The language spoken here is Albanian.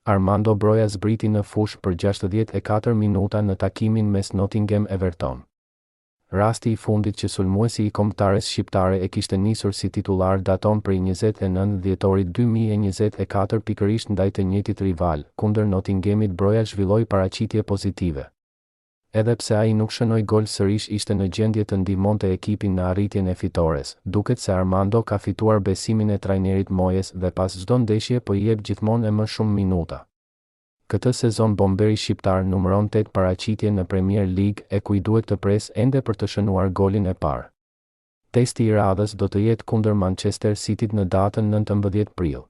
Armando Broja zbriti në fushë për 64 minuta në takimin mes Nottingham-Everton. Rasti i fundit që sulmuesi i kombëtares shqiptare e kishte nisur si titular daton prej 29 dhjetorit 2024 pikërisht ndaj të njëjtit rival, kundër Nottinghamit. Broja zhvilloi paraqitje pozitive. Edhe pse ai nuk shënoi gol sërish, ishte në gjendje të ndihmonte ekipin në arritjen e fitores. Duket se Armando ka fituar besimin e trajnerit Moyes dhe pas çdo ndeshje po i jep gjithmonë e më shumë minuta. Këtë sezon bomberi shqiptar numëron 8 paraqitje në Premier League, e ku i duhet të presë ende për të shënuar golin e parë. Testi i radhës do të jetë kundër Manchester Cityt në datën 19 prill.